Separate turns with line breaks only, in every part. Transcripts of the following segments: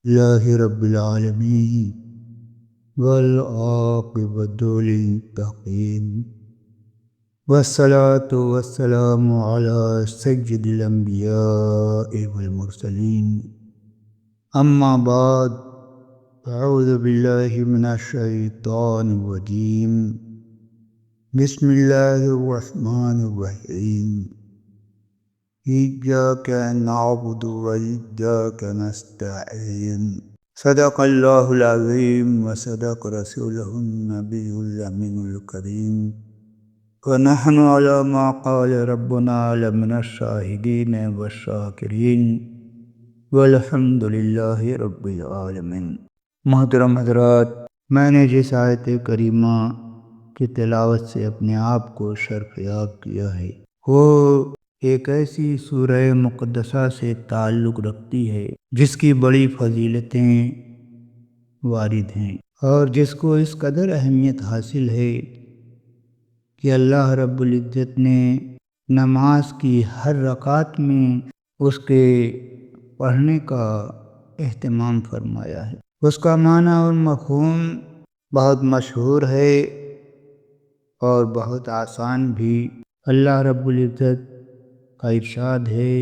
اللہ رب العالمین والعاقبۃ للمتقین والصلاۃ والسلام علی سید الانبیاء والمرسلین اما بعد اعوذ باللہ من الشیطان الرجیم بسم اللہ الرحمن الرحیم ایاک نعبد وایاک نستعین صدق اللہ العظیم وصدق رسولہ النبی الامین الکریم ونحن علی ما قال ربنا لمن الشاہدین والشاکرین والحمد للہ رب العالمین۔ محترم حضرات، میں نے جس آیت کریمہ کی تلاوت سے اپنے آپ کو شرفیاب کیا ہے وہ ایک ایسی سورہ مقدسہ سے تعلق رکھتی ہے جس کی بڑی فضیلتیں وارد ہیں اور جس کو اس قدر اہمیت حاصل ہے کہ اللہ رب العزت نے نماز کی ہر رکعت میں اس کے پڑھنے کا اہتمام فرمایا ہے۔ اس کا معنی اور مفہوم بہت مشہور ہے اور بہت آسان بھی۔ اللہ رب العزت کا ارشاد ہے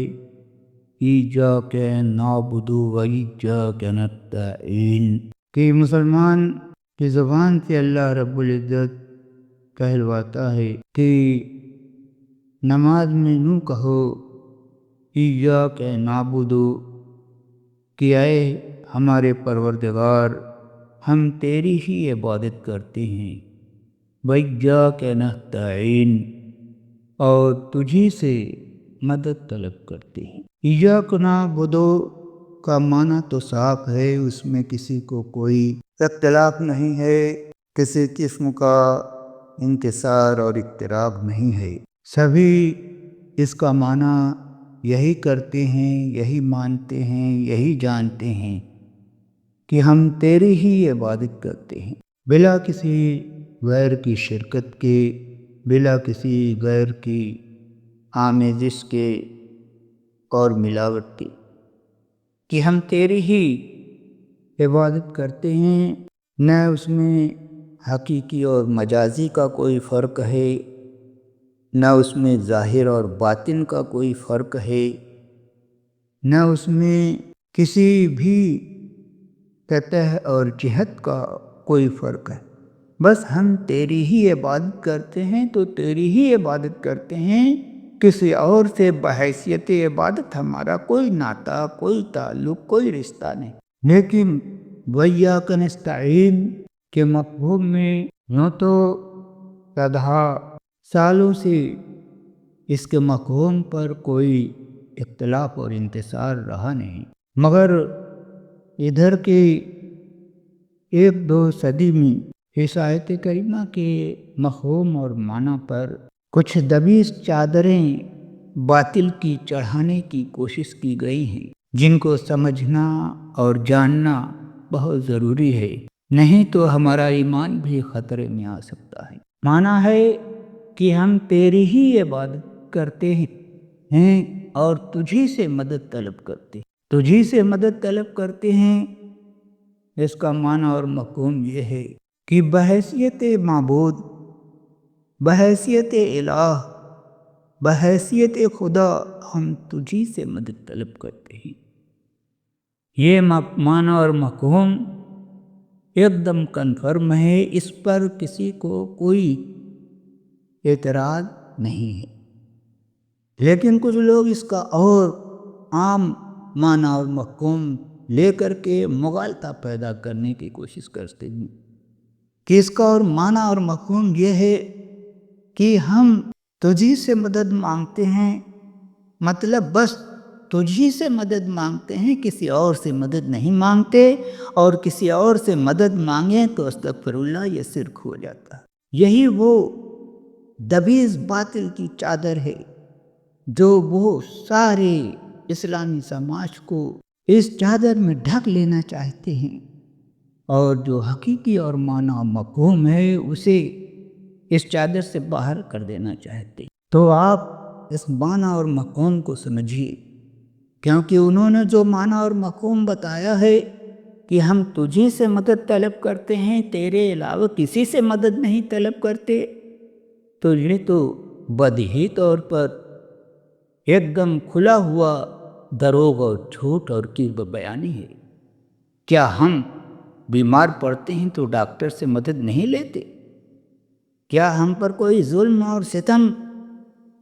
ایاک نعبد وایاک نستعین، کہ مسلمان کی زبان سے اللہ رب العزت کہلواتا ہے کہ نماز میں یوں کہو ایاک نعبد، کہ اے ہمارے پروردگار ہم تیری ہی عبادت کرتے ہیں، وایاک نستعین اور تجھی سے مدد طلب کرتے ہیں۔ ایاک نعبد کا معنی تو صاف ہے، اس میں کسی کو کوئی اختلاف نہیں ہے، کسی قسم کا انکسار اور اضطراب نہیں ہے۔ سبھی اس کا معنی یہی کرتے ہیں، یہی مانتے ہیں، یہی جانتے ہیں کہ ہم تیری ہی عبادت کرتے ہیں، بلا کسی غیر کی شرکت کے، بلا کسی غیر کی آمیزش کے اور ملاوٹ کے، کہ ہم تیری ہی عبادت کرتے ہیں۔ نہ اس میں حقیقی اور مجازی کا کوئی فرق ہے، نہ اس میں ظاہر اور باطن کا کوئی فرق ہے، نہ اس میں کسی بھی سطح اور جہت کا کوئی فرق ہے۔ بس ہم تیری ہی عبادت کرتے ہیں تو تیری ہی عبادت کرتے ہیں، کسی اور سے بحیثیت عبادت ہمارا کوئی ناطہ، کوئی تعلق، کوئی رشتہ نہیں۔ لیکن وایاک نستعین کے مفہوم میں یوں تو صدہا سالوں سے اس کے مفہوم پر کوئی اختلاف اور انتصار رہا نہیں، مگر ادھر کے ایک دو صدی میں اس آیت کریمہ کے مفہوم اور معنی پر کچھ دبیس چادریں باطل کی چڑھانے کی کوشش کی گئی ہیں، جن کو سمجھنا اور جاننا بہت ضروری ہے، نہیں تو ہمارا ایمان بھی خطرے میں آ سکتا ہے۔ معنی ہے کہ ہم تیری ہی عبادت کرتے ہیں اور تجھی سے مدد طلب کرتے ہیں، تجھی سے مدد طلب کرتے ہیں۔ اس کا معنی اور مفہوم یہ ہے کہ بحیثیت معبود، بحیثیت الہ، بحیثیت خدا ہم تجھی سے مدد طلب کرتے ہیں۔ یہ معنی اور مفہوم ایک دم کنفرم ہے، اس پر کسی کو کوئی اعتراض نہیں ہے۔ لیکن کچھ لوگ اس کا اور عام معنی اور مفہوم لے کر کے مغالطہ پیدا کرنے کی کوشش کرتے ہیں کہ اس کا اور معنی اور مفہوم یہ ہے کہ ہم تجھی سے مدد مانگتے ہیں، مطلب بس تجھی سے مدد مانگتے ہیں، کسی اور سے مدد نہیں مانگتے، اور کسی اور سے مدد مانگیں تو استغفر اللہ یہ شرک ہو جاتا ہے۔ یہی وہ دبیز باطل کی چادر ہے جو وہ سارے اسلامی سماج کو اس چادر میں ڈھک لینا چاہتے ہیں، اور جو حقیقی اور معنی مفہوم ہے اسے اس چادر سے باہر کر دینا چاہتے ہیں۔ تو آپ اس معنی اور مفہوم کو سمجھیے، کیونکہ انہوں نے جو معنی اور مفہوم بتایا ہے کہ ہم تجھی سے مدد طلب کرتے ہیں، تیرے علاوہ کسی سے مدد نہیں طلب کرتے، تو یہ تو بدیہی طور پر ایک دم کھلا ہوا دروغ اور جھوٹ اور کذب بیانی ہے۔ کیا ہم بیمار پڑتے ہیں تو ڈاکٹر سے مدد نہیں لیتے؟ کیا ہم پر کوئی ظلم اور ستم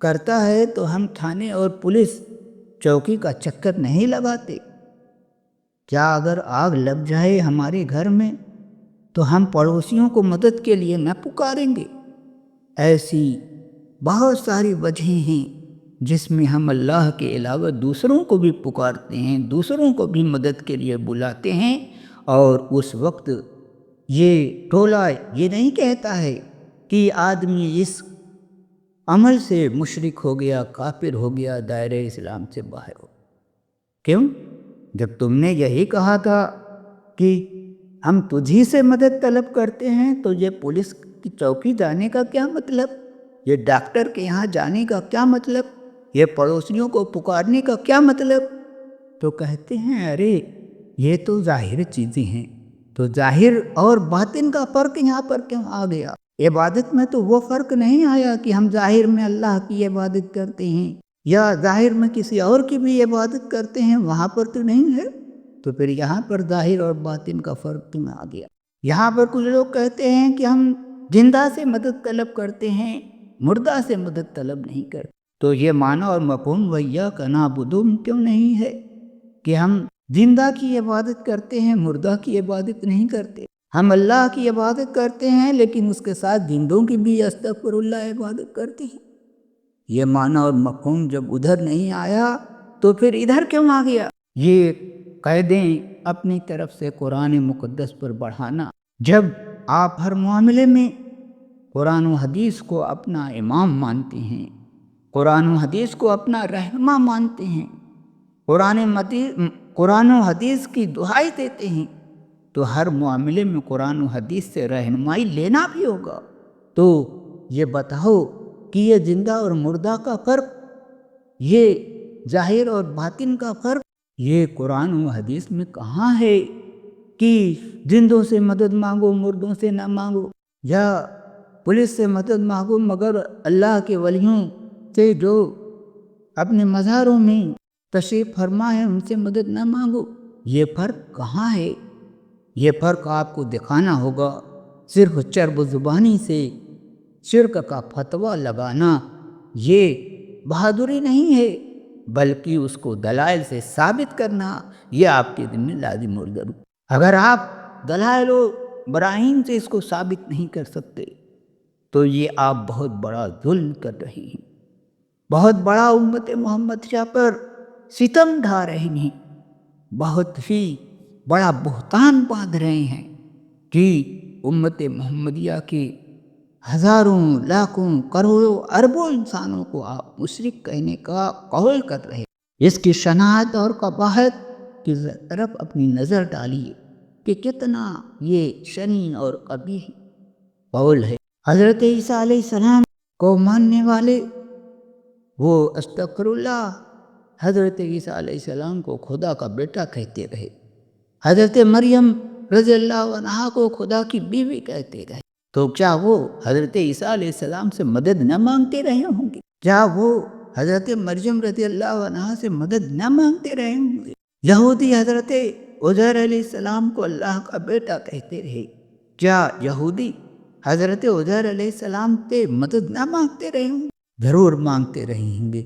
کرتا ہے تو ہم تھانے اور پولیس چوکی کا چکر نہیں لگاتے؟ کیا اگر آگ لگ جائے ہمارے گھر میں تو ہم پڑوسیوں کو مدد کے لیے نہ پکاریں گے؟ ایسی بہت ساری وجہیں ہیں جس میں ہم اللہ کے علاوہ دوسروں کو بھی پکارتے ہیں، دوسروں کو بھی مدد کے لیے بلاتے ہیں، اور اس وقت یہ ٹولہ یہ نہیں کہتا ہے کہ آدمی اس عمل سے مشرک ہو گیا، کافر ہو گیا، دائرہ اسلام سے باہر ہو۔ کیوں؟ جب تم نے یہی کہا تھا کہ ہم تجھی سے مدد طلب کرتے ہیں، تو یہ پولیس کی چوکی جانے کا کیا مطلب؟ یہ ڈاکٹر کے یہاں جانے کا کیا مطلب؟ یہ پڑوسیوں کو پکارنے کا کیا مطلب؟ تو کہتے ہیں ارے یہ تو ظاہر چیزیں ہیں، تو ظاہر اور باطن کا فرق یہاں پر کیوں آ گیا؟ عبادت میں تو وہ فرق نہیں آیا کہ ہم ظاہر میں اللہ کی عبادت کرتے ہیں یا ظاہر میں کسی اور کی بھی عبادت کرتے ہیں، وہاں پر تو نہیں ہے، تو پھر یہاں پر ظاہر اور باطن کا فرق کیوں آ گیا؟ یہاں پر کچھ لوگ کہتے ہیں کہ ہم زندہ سے مدد طلب کرتے ہیں، مردہ سے مدد طلب نہیں کرتے، تو یہ معنی اور مفہوم وَإِيَّاكَ نَعْبُدُ کیوں نہیں ہے کہ ہم زندہ کی عبادت کرتے ہیں، مردہ کی عبادت نہیں کرتے؟ ہم اللہ کی عبادت کرتے ہیں لیکن اس کے ساتھ زندوں کی بھی استغفر اللہ عبادت کرتے ہیں۔ یہ معنی اور مفہوم جب ادھر نہیں آیا تو پھر ادھر کیوں آ گیا؟ یہ قیدیں اپنی طرف سے قرآن مقدس پر بڑھانا۔ جب آپ ہر معاملے میں قرآن و حدیث کو اپنا امام مانتے ہیں، قرآن و حدیث کو اپنا رہنما مانتے ہیں، قرآن و حدیث کی دہائی دیتے ہیں، تو ہر معاملے میں قرآن و حدیث سے رہنمائی لینا بھی ہوگا۔ تو یہ بتاؤ کہ یہ زندہ اور مردہ کا فرق، یہ ظاہر اور باطن کا فرق، یہ قرآن و حدیث میں کہاں ہے کہ زندوں سے مدد مانگو، مردوں سے نہ مانگو، یا پولیس سے مدد مانگو مگر اللہ کے ولیوں سے جو اپنے مزاروں میں تشریف فرما ہے ان سے مدد نہ مانگو؟ یہ فرق کہاں ہے؟ یہ فرق آپ کو دکھانا ہوگا۔ صرف چرب زبانی سے شرک کا فتویٰ لگانا یہ بہادری نہیں ہے، بلکہ اس کو دلائل سے ثابت کرنا یہ آپ کے ذمہ لازم اور ضروری۔ اگر آپ دلائل و براہین سے اس کو ثابت نہیں کر سکتے تو یہ آپ بہت بڑا ظلم کر رہے ہیں، بہت بڑا امت محمد شاہ پر ستم ڈھا رہے ہیں، بہت ہی بڑا بہتان باندھ رہے ہیں کہ امت محمدیہ کے ہزاروں، لاکھوں، کروڑوں، اربوں انسانوں کو آپ مشرک کہنے کا قول کر رہے ہیں۔ اس کی شناعت اور قباحت کی طرف اپنی نظر ڈالیے کہ کتنا یہ شنیع اور قبیح قول ہے۔ حضرت عیسیٰ علیہ السلام کو ماننے والے وہ استغفر اللہ حضرت عیسیٰ علیہ السلام کو خدا کا بیٹا کہتے رہے، حضرت مریم رضی اللہ عنہا کو خدا کی بیوی کہتے رہے، تو کیا وہ حضرت عیسیٰ علیہ السلام سے مدد نہ مانگتے رہے ہوں گے؟ کیا وہ حضرت مریم رضی اللہ عنہا سے مدد نہ مانگتے رہے ہوں گے؟ یہودی حضرت عزیر علیہ السلام کو اللہ کا بیٹا کہتے رہے، کیا یہودی حضرت عزیر علیہ السلام سے مدد نہ مانگتے رہے ہوں گے؟ ضرور مانگتے رہے ہوں گے،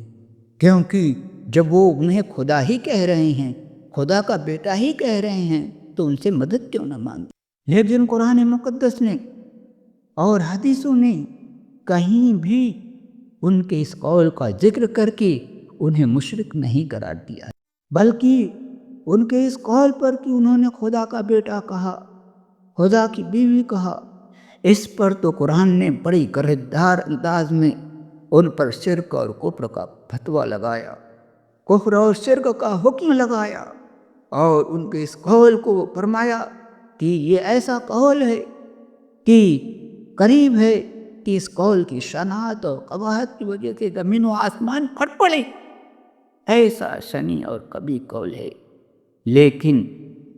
کیونکہ جب وہ انہیں خدا ہی کہہ رہے ہیں، خدا کا بیٹا ہی کہہ رہے ہیں، تو ان سے مدد کیوں نہ مانگے؟ لیکن قرآن مقدس نے اور حدیثوں نے کہیں بھی ان کے اس قول کا ذکر کر کے انہیں مشرک نہیں قرار دیا، بلکہ ان کے اس قول پر کہ انہوں نے خدا کا بیٹا کہا، خدا کی بیوی کہا، اس پر تو قرآن نے بڑی گرہدار انداز میں ان پر شرک اور کفر کا فتویٰ لگایا، کفر اور شرک کا حکم لگایا، اور ان کے اس قول کو فرمایا کہ یہ ایسا قول ہے کہ قریب ہے کہ اس قول کی شناعت اور قباحت کی وجہ سے زمین و آسمان پھٹ پڑے، ایسا شنیع اور قبیح قول ہے۔ لیکن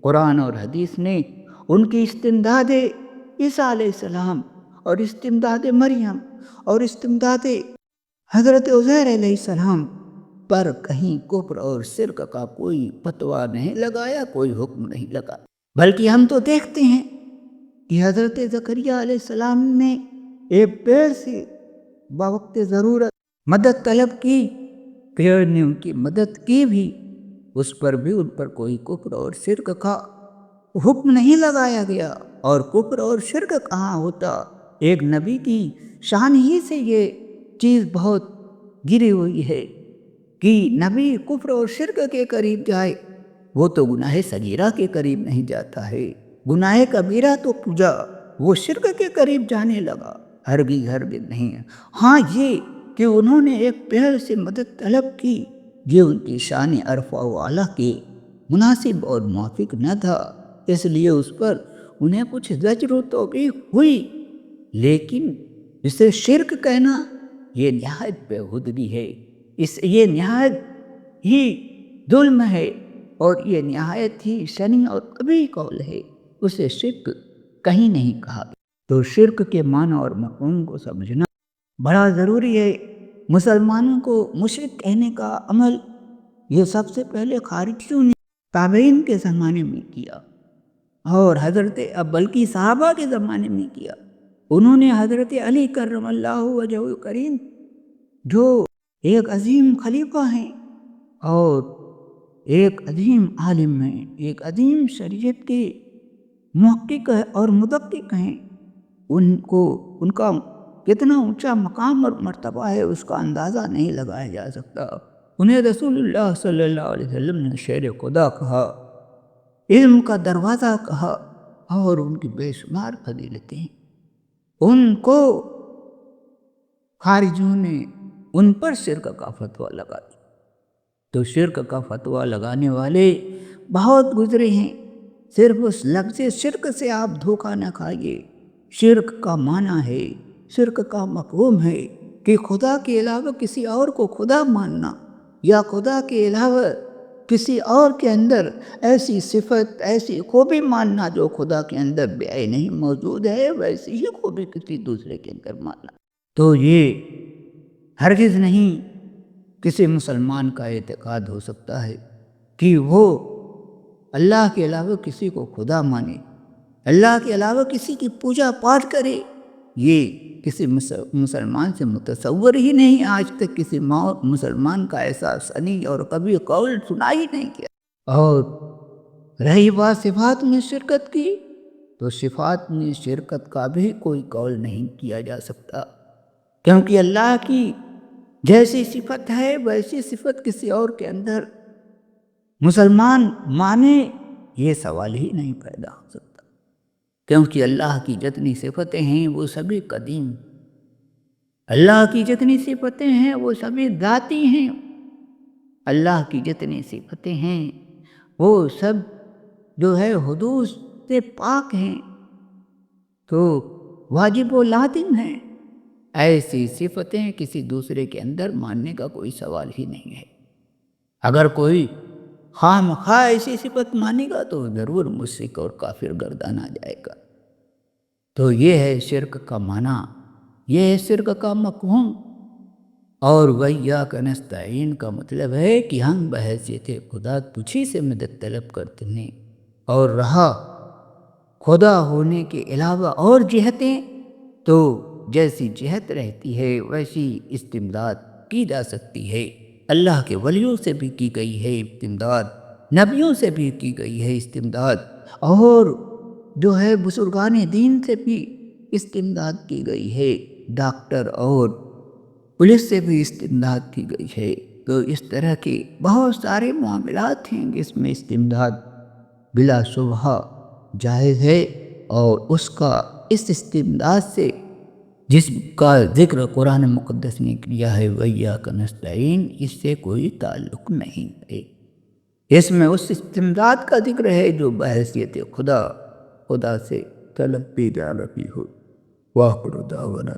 قرآن اور حدیث نے ان کی استمداد عیسیٰ علیہ السلام اور استمداد مریم اور استمداد حضرت عزیر علیہ السلام پر کہیں کفر اور شرک کا کوئی فتویٰ نہیں لگایا، کوئی حکم نہیں لگا، بلکہ ہم تو دیکھتے ہیں کہ حضرت زکریہ علیہ السلام نے ایک پیڑ سے بوقت ضرورت مدد طلب کی، پیڑ نے ان کی مدد کی بھی، اس پر بھی ان پر کوئی کفر اور شرک کا حکم نہیں لگایا گیا۔ اور کفر اور شرک کہاں ہوتا، ایک نبی کی شان ہی سے یہ چیز بہت گری ہوئی ہے کہ نبی کفر اور شرک کے قریب جائے، وہ تو گناہ صغیرہ کے قریب نہیں جاتا ہے، گناہ کبیرہ تو پوجا، وہ شرک کے قریب جانے لگا، ہرگز نہیں ہے۔ ہاں یہ کہ انہوں نے ایک پیڑ سے مدد طلب کی، یہ ان کی شان عرفہ و اعلیٰ کے مناسب اور موافق نہ تھا، اس لیے اس پر انہیں کچھ زجر و توبیخ ہوئی، لیکن اسے شرک کہنا یہ نہایت بےہودگی ہے، یہ نہایت ہی ظلم ہے، اور یہ نہایت ہی شنی اور قبیح قول ہے، اسے شرک کہیں نہیں کہا۔ تو شرک کے معنی اور مفہوم کو سمجھنا بڑا ضروری ہے۔ مسلمانوں کو مشرک کہنے کا عمل یہ سب سے پہلے خارجیوں نے تابعین کے زمانے میں کیا، اور بلکہ صحابہ کے زمانے میں کیا۔ انہوں نے حضرت علی کرم اللہ وجہہ الکریم جو ایک عظیم خلیفہ ہیں اور ایک عظیم عالم ہیں، ایک عظیم شریعت کے محقق اور مدقق ہیں، ان کا کتنا اونچا مقام اور مرتبہ ہے اس کا اندازہ نہیں لگایا جا سکتا۔ انہیں رسول اللہ صلی اللہ علیہ وسلم نے شیر خدا کہا، علم کا دروازہ کہا، اور ان کی بے شمار فضیلتیں، ان کو خارجیوں نے ان پر شرک کا فتویٰ لگا دیا۔ تو شرک کا فتویٰ لگانے والے بہت گزرے ہیں، صرف اس لفظ شرک سے آپ دھوکہ نہ کھائیے۔ شرک کا معنی ہے، شرک کا مفہوم ہے کہ خدا کے علاوہ کسی اور کو خدا ماننا، یا خدا کے علاوہ کسی اور کے اندر ایسی صفت، ایسی خوبی ماننا جو خدا کے اندر بے نہیں موجود ہے، ویسی ہی خوبی کسی دوسرے کے اندر ماننا۔ تو یہ ہرگز نہیں کسی مسلمان کا اعتقاد ہو سکتا ہے کہ وہ اللہ کے علاوہ کسی کو خدا مانے، اللہ کے علاوہ کسی کی پوجا پاٹ کرے۔ یہ کسی مسلمان سے متصور ہی نہیں، آج تک کسی مسلمان کا ایسا شنی اور کبھی قول سنا ہی نہیں کیا۔ اور رہی بات صفات میں شرکت کی، تو صفات میں شرکت کا بھی کوئی قول نہیں کیا جا سکتا، کیونکہ اللہ کی جیسی صفت ہے ویسی صفت کسی اور کے اندر مسلمان مانے، یہ سوال ہی نہیں پیدا ہو سکتا، کیونکہ اللہ کی جتنی صفتیں ہیں وہ سبھی قدیم، اللہ کی جتنی صفتیں ہیں وہ سبھی ذاتی ہیں، اللہ کی جتنی صفتیں ہیں وہ سب جو ہے حدوث سے پاک ہیں، تو واجب و لازم ہیں۔ ایسی صفتیں کسی دوسرے کے اندر ماننے کا کوئی سوال ہی نہیں ہے۔ اگر کوئی خواہ مخواہ ایسی صفت مانے گا تو ضرور مشرک اور کافر گردانا جائے گا۔ تو یہ ہے شرک کا معنی، یہ ہے شرک کا مفہوم۔ اور وَإِيَّاكَ نَسْتَعِينُ کا مطلب ہے کہ ہم بحیثیت خدا تجھی سے مدد طلب کرتے ہیں، اور رہا خدا ہونے کے علاوہ اور جہتیں، تو جیسی جہت رہتی ہے ویسی استمداد کی جا سکتی ہے۔ اللہ کے ولیوں سے بھی کی گئی ہے استمداد، نبیوں سے بھی کی گئی ہے استمداد، اور جو ہے بزرگان دین سے بھی استمداد کی گئی ہے، ڈاکٹر اور پولیس سے بھی استمداد کی گئی ہے۔ تو اس طرح کے بہت سارے معاملات ہیں جس میں استمداد بلا شبہ جائز ہے، اور اس استمداد سے جس کا ذکر قرآن مقدس نے کیا ہے وَإِيَّاكَ نَسْتَعِينُ، اس سے کوئی تعلق نہیں ہے۔ اس میں اس استمداد کا ذکر ہے جو بحیثیت خدا سے طلب کی جا رہی ہو۔ وآخر دعوانا